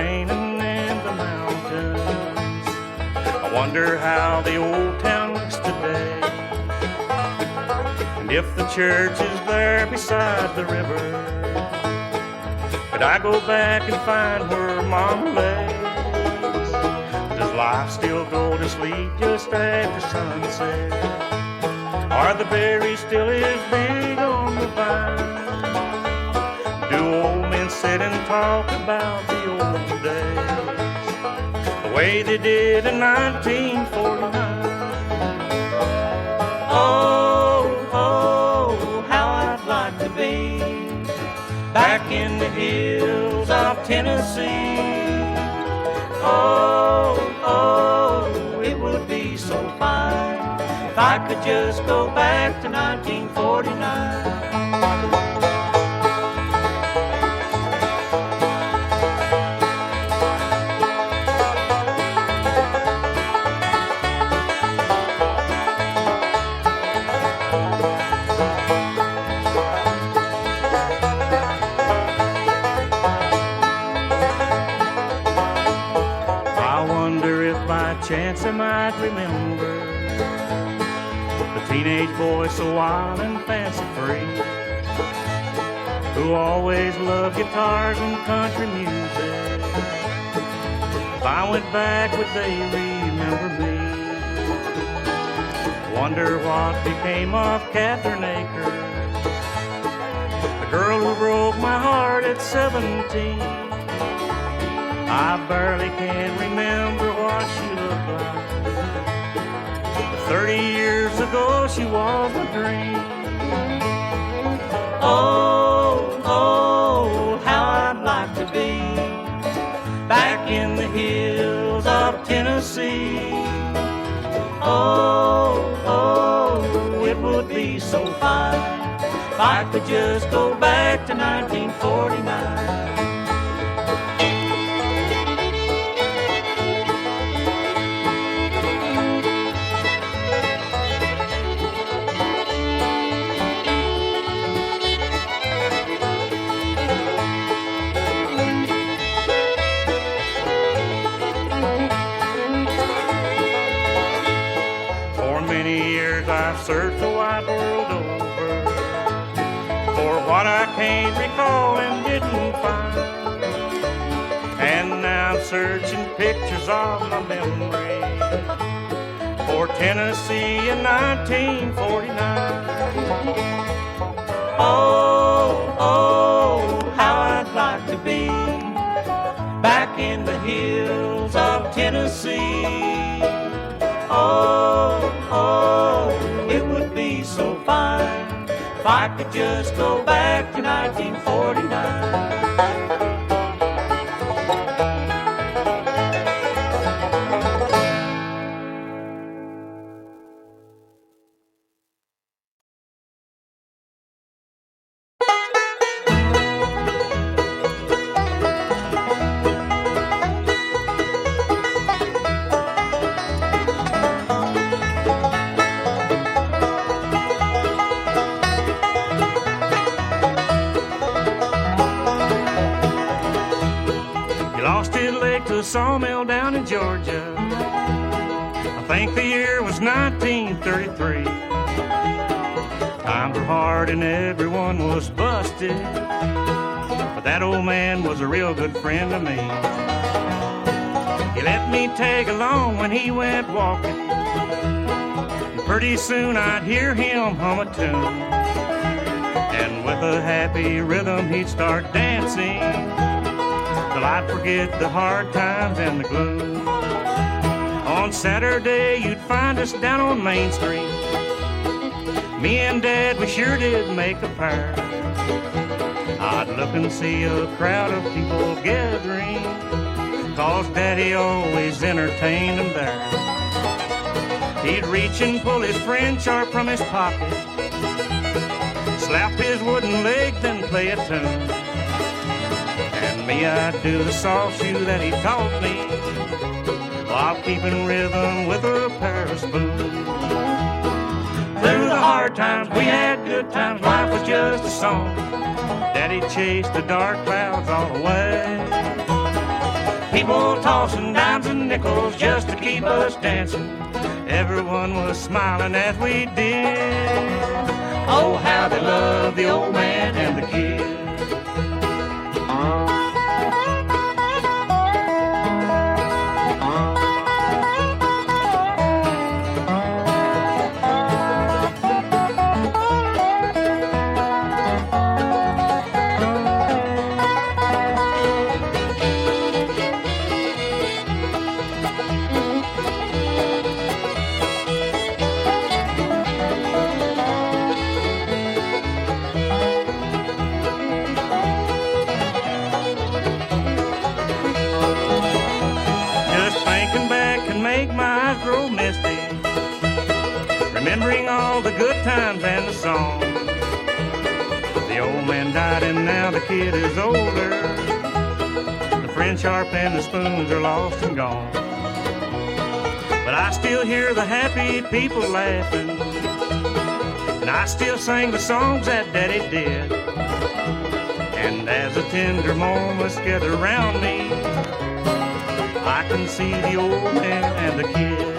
raining in the mountains. I wonder how the old town looks today, and if the church is there beside the river. Could I go back and find where Mama lays? Does life still go to sleep just after sunset? Are the berries still as big on the vine? Do old men sit and talk about the old days, the way they did in 1949? Oh, oh, how I'd like to be back in the hills of Tennessee. Oh, oh, it would be so fine if I could just go back to 1949. Chance I might remember the teenage boy so wild and fancy-free, who always loved guitars and country music. If I went back, would they remember me? Wonder what became of Catherine Akers, the girl who broke my heart at 17. I barely can remember what she looked like, but 30 years ago she was my dream. Oh, oh, how I'd like to be back in the hills of Tennessee. Oh, oh, it would be so fine if I could just go back to 1949. I've searched the wide world over for what I can't recall and didn't find, and now I'm searching pictures of my memory for Tennessee in 1949. Oh, oh, how I'd like to be back in the hills of Tennessee. Oh, oh, it would be so fine if I could just go back to 1949. Sawmill down in Georgia. I think the year was 1933. Times were hard and everyone was busted, but that old man was a real good friend to me. He let me tag along when he went walking, and pretty soon I'd hear him hum a tune, and with a happy rhythm he'd start dancing till I'd forget the hard times and the gloom. On Saturday you'd find us down on Main Street. Me and Dad, we sure did make a pair. I'd look and see a crowd of people gathering, 'cause Daddy always entertained them there. He'd reach and pull his friend sharp from his pocket, slap his wooden leg, then play a tune. And me, I'd do the soft shoe that he taught me, while keeping rhythm with a pair of spoons. Through the hard times, we had good times, life was just a song. Daddy chased the dark clouds all away. People tossing dimes and nickels just to keep us dancing. Everyone was smiling as we did. Oh, how they loved the old man and the kid. Remembering all the good times and the songs. The old man died and now the kid is older. The friend sharp and the spoons are lost and gone. But I still hear the happy people laughing, and I still sing the songs that Daddy did. And as the tender moments gather around me, I can see the old man and the kid.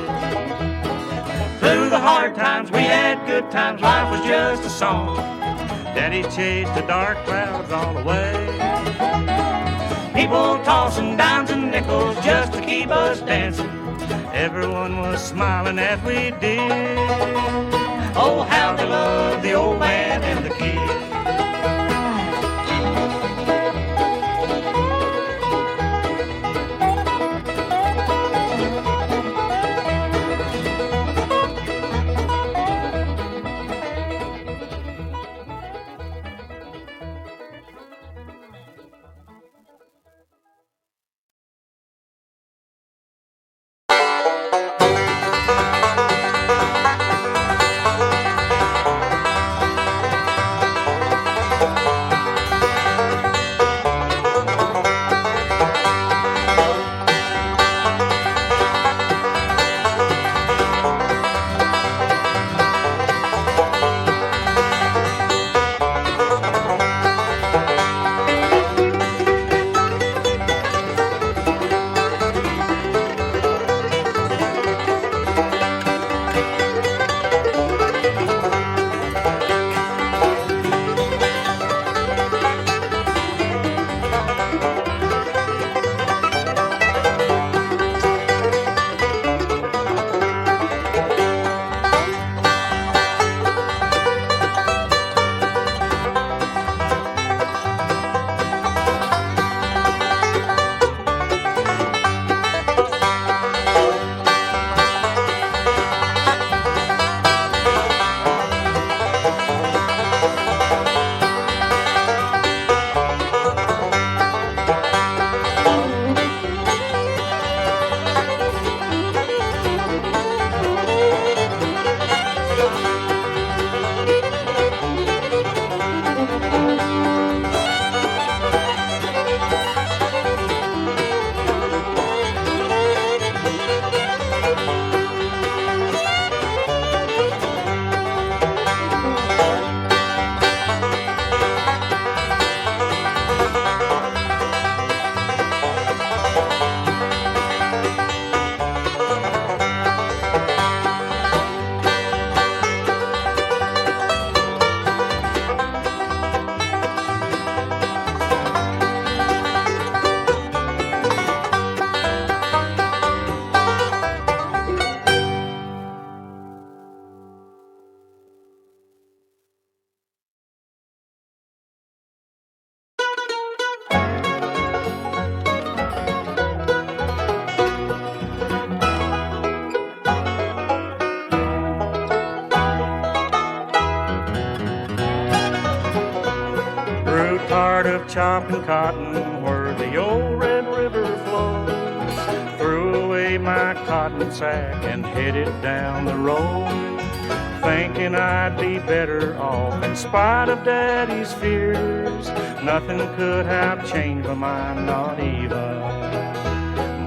Through the hard times, we had good times, life was just a song. Daddy chased the dark clouds all away. People tossing dimes and nickels just to keep us dancing. Everyone was smiling as we did. Oh, how they loved the old man and the kid. Chopping cotton where the old Red River flows. Threw away my cotton sack and headed down the road, thinking I'd be better off in spite of Daddy's fears. Nothing could have changed my mind, not even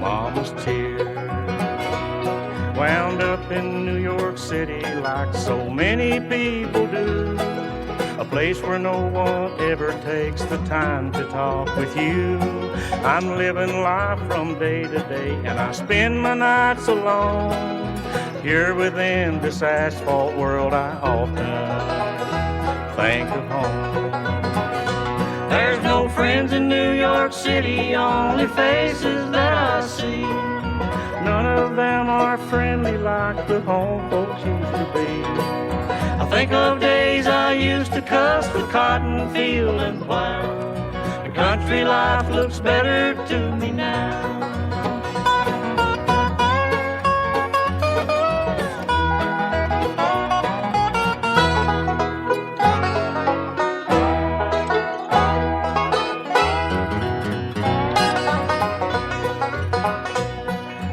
Mama's tears. Wound up in New York City like so many people do, place where no one ever takes the time to talk with you. I'm living life from day to day, and I spend my nights alone. Here within this asphalt world, I often think of home. There's no friends in New York City, only faces that I see. None of them are friendly like the home folks used to be. I think of days I used to cuss the cotton field and plow. The country life looks better to me now.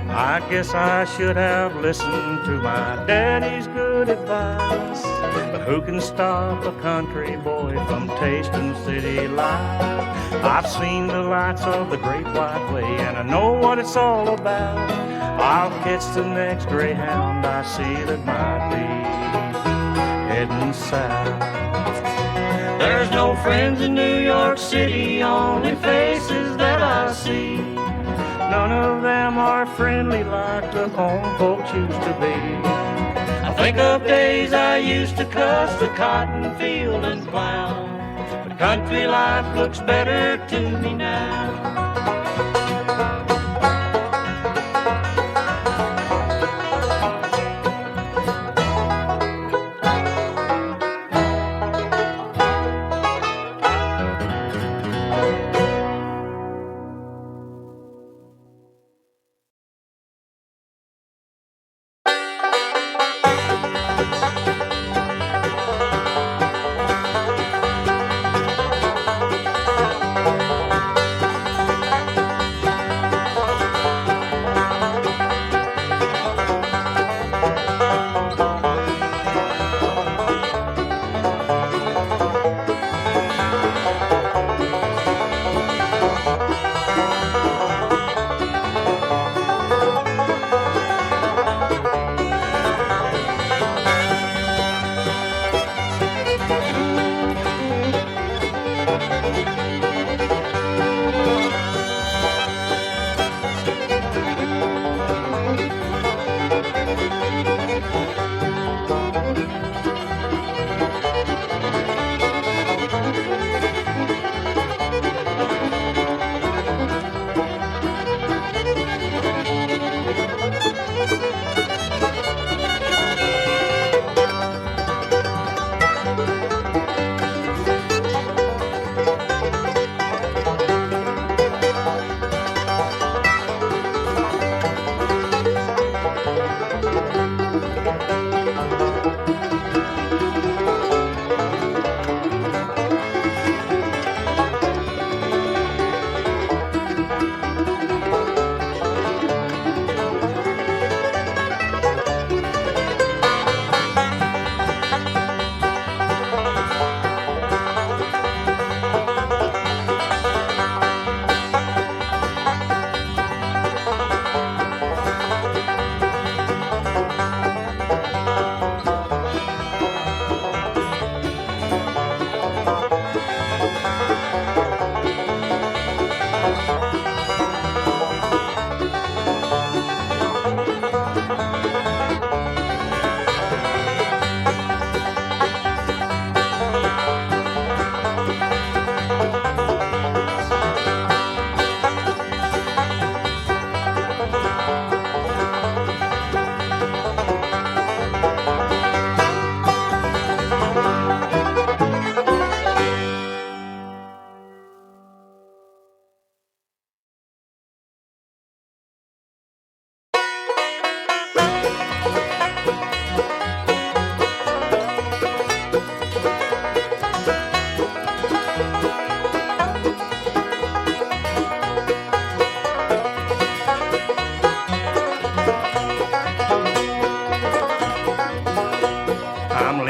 I guess I should have listened to my daddy's good advice. But who can stop a country boy from tasting city life? I've seen the lights of the Great White Way, and I know what it's all about. I'll catch the next Greyhound I see that might be heading south. There's no friends in New York City, only faces that I see. None of them are friendly like the home folks used to be. I think of days I used to cuss the cotton field and plow. But country life looks better to me now.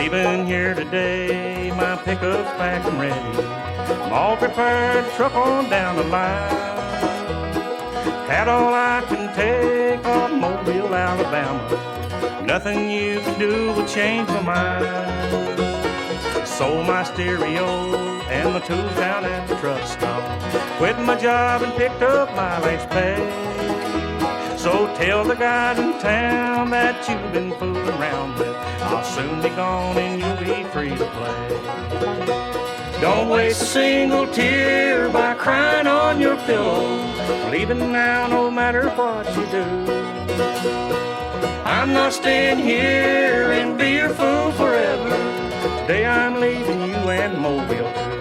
leaving here today. My pickup's packed and ready. I'm all prepared to truck on down the line. Had all I can take off Mobile, Alabama. Nothing you can do will change my mind. sold my stereo and my tools down at the truck stop. Quit my job and picked up my last pay. So tell the guys in town that you've been fooling around with. I'll soon be gone and you'll be free to play. Don't waste a single tear by crying on your pillow. Leaving now no matter what you do. I'm not staying here and be your fool forever. Today I'm leaving you and Mobile too.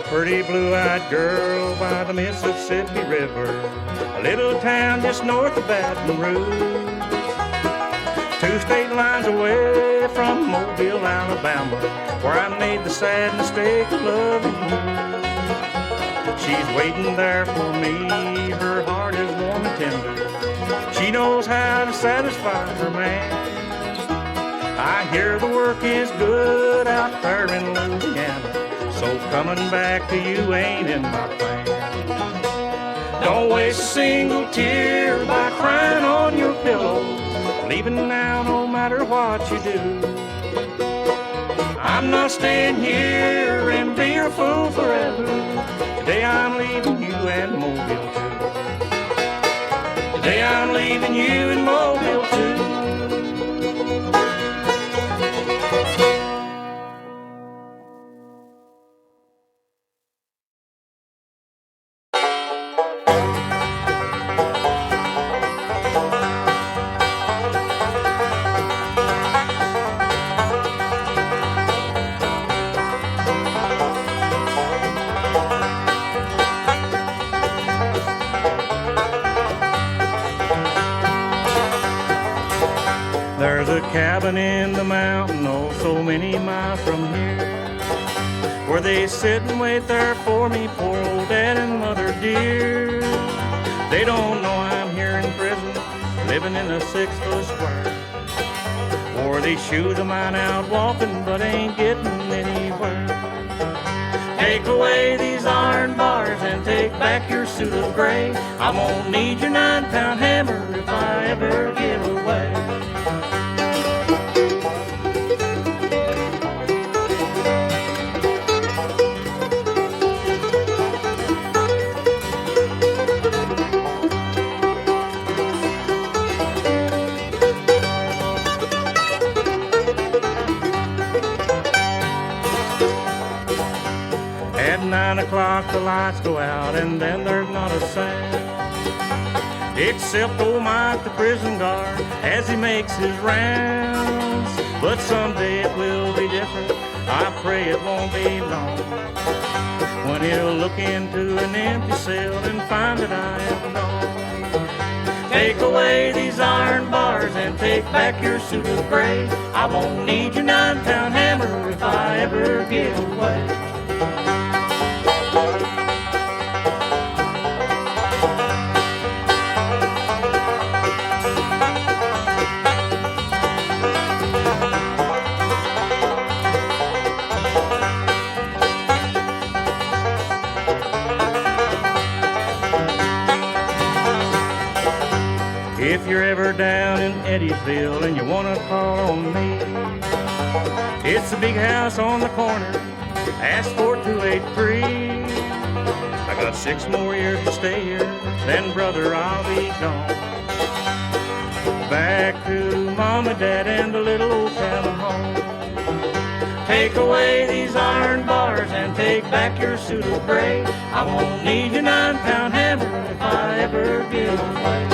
Pretty blue-eyed girl by the Mississippi River, a little town just north of Baton Rouge, 2 state lines away from Mobile, Alabama, where I made the sad mistake of loving you. She's waiting there for me, her heart is warm and tender. She knows how to satisfy her man. I hear the work is good out there in Louisiana, so coming back to you ain't in my plan. Don't waste a single tear by crying on your pillow. Leaving now no matter what you do. I'm not staying here and be your fool forever. Today I'm leaving you and Mobile too. Today I'm leaving you and Mobile too. There's a cabin in the mountain, oh so many miles from here, where they sit and wait there for me, poor old dad and mother dear. They don't know I'm here in prison, living in a 6-foot square. Wore these shoes of mine out walking, but ain't getting anywhere. Take away these iron bars and take back your suit of gray. I won't need your 9-pound hammer if I ever get away. At 9 o'clock the lights go out and then there's not a sound, except old Mike the prison guard as he makes his rounds. But someday it will be different, I pray it won't be long, when he'll look into an empty cell and find that I am gone. Take away these iron bars and take back your suit of gray. I won't need your 9-pound hammer if I ever get away. If you're ever down in Eddiesville and you want to call on me, it's the big house on the corner, ask for 283. I got 6 more years to stay here, then brother I'll be gone. Back to Mom and Dad and the little old cabin home. Take away these iron bars and take back your suit of gray. I won't need your 9-pound hammer if I ever get away.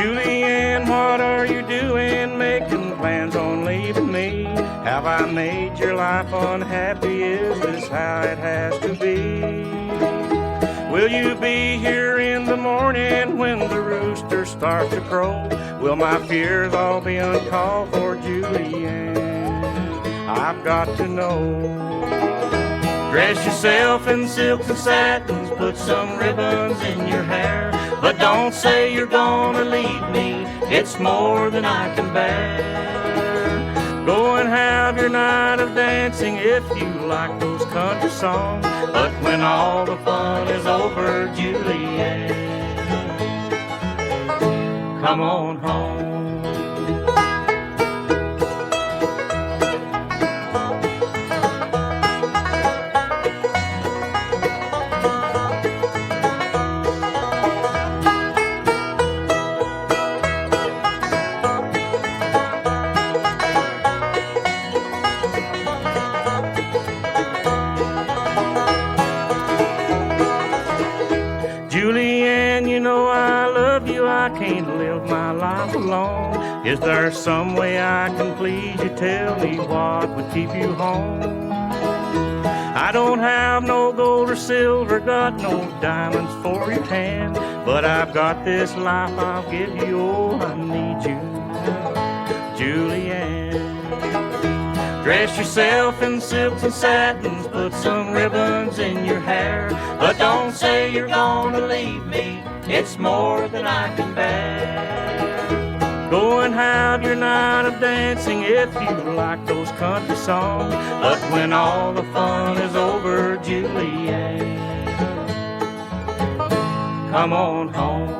Julianne, what are you doing, making plans on leaving me? Have I made your life unhappy? Is this how it has to be? Will you be here in the morning when the rooster starts to crow? Will my fears all be uncalled for, Julianne? I've got to know. Dress yourself in silks and satins, put some ribbons in your hair, but don't say you're gonna leave me, it's more than I can bear. Go and have your night of dancing if you like those country songs, but when all the fun is over, Julianne, come on home. Julianne, you know I love you, I can't live my life alone. Is there some way I can please you? Tell me what would keep you home. I don't have no gold or silver, got no diamonds for your hand, but I've got this life I'll give you, oh I need you, Julianne. Dress yourself in silks and satins, put some ribbons in your hair, but don't say you're gonna leave me, it's more than I can bear. Go and have your night of dancing if you like those country songs, but when all the fun is over, Julianne, come on home.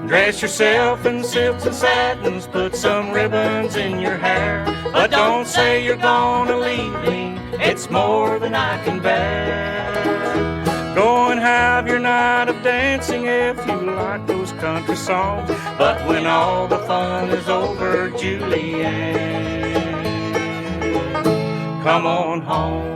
Dress yourself in silks and satins, put some ribbons in your hair, but don't say you're gonna leave me, it's more than I can bear. Go and have your night of dancing if you like those country songs, but when all the fun is over, Julianne, come on home.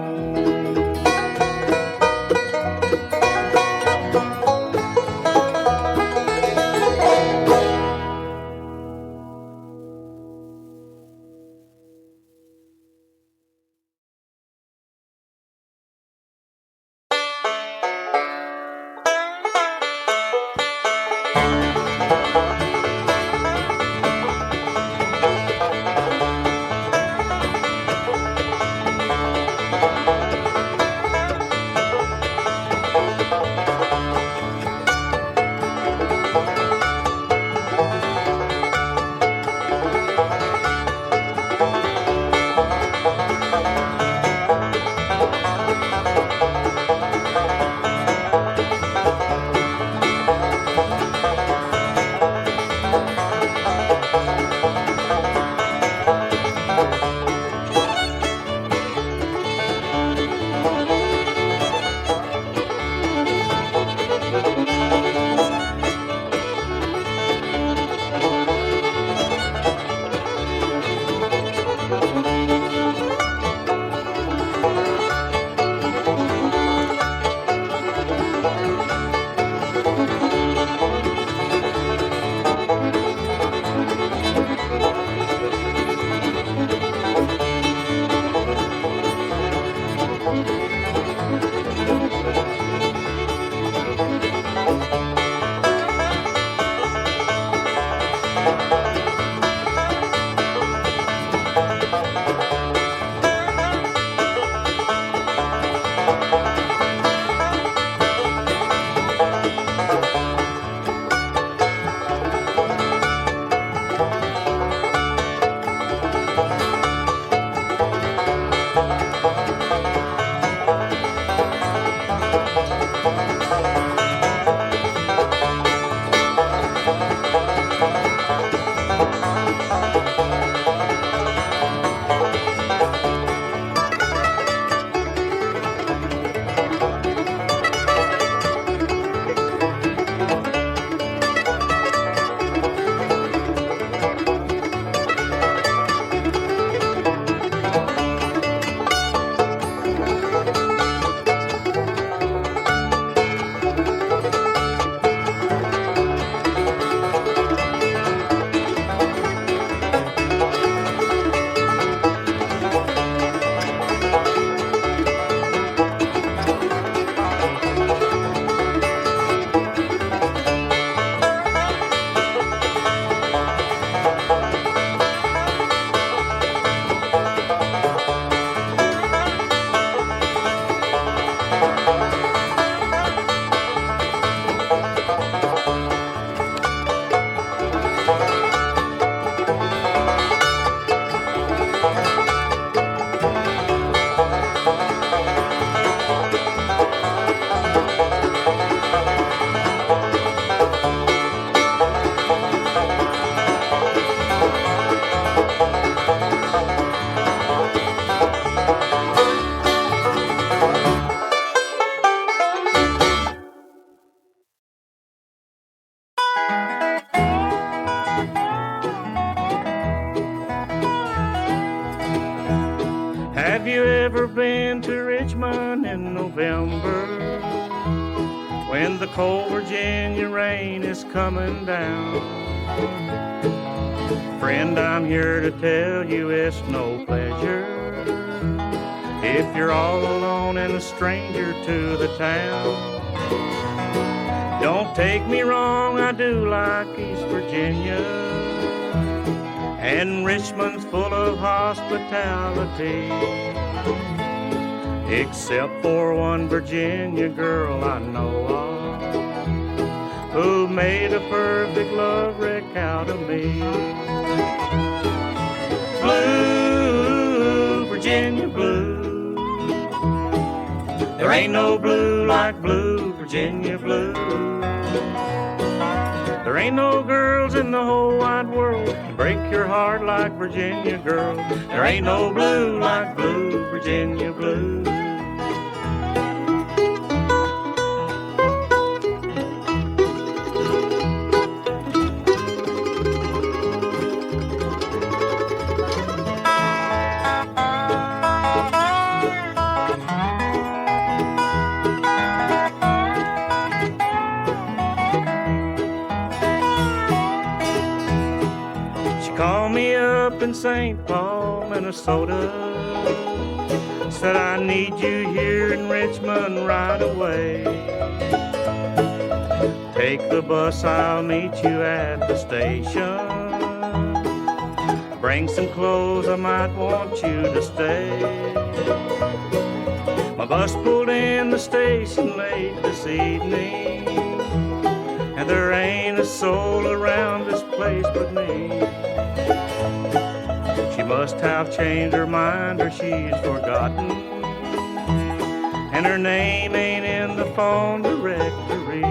Have you ever been to Richmond in November when the cold Virginia rain is coming down? Friend, I'm here to tell you it's no pleasure if you're all alone and a stranger to the town. Don't take me wrong, I do like East Virginia, and Richmond's full of hospitality, except for one Virginia girl I know of who made a perfect love wreck out of me. Blue, Virginia blue, there ain't no blue like blue, Virginia blue. There ain't no girls in the whole wide world to break your heart like Virginia girl. There ain't no blue like blue, Virginia blue. Called me up in St. Paul, Minnesota, said I need you here in Richmond right away. Take the bus, I'll meet you at the station. Bring some clothes, I might want you to stay. My bus pulled in the station late this evening, and there ain't a soul around this place but me. She must have changed her mind or she's forgotten, and her name ain't in the phone directory.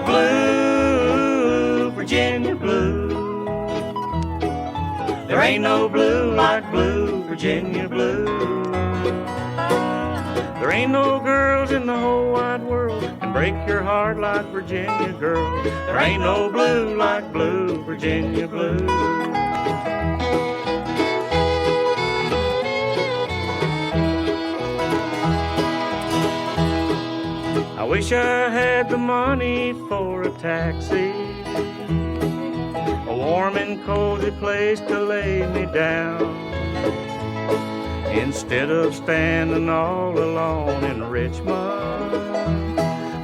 Blue, Virginia blue, there ain't no blue like blue, Virginia blue. There ain't no girls in the whole wide world can break your heart like Virginia girl. There ain't no blue like blue, Virginia blue. I wish I had the money for a taxi, a warm and cozy place to lay me down, instead of standing all alone in Richmond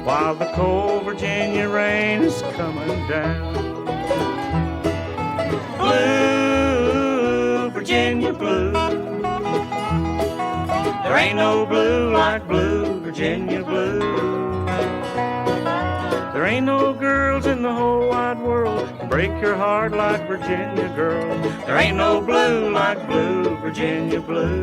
while the cold Virginia rain is coming down. Blue, Virginia blue, there ain't no blue like blue, Virginia blue. There ain't no girls in the whole wide world can break your heart like Virginia girl. There ain't no blue like blue, Virginia blue.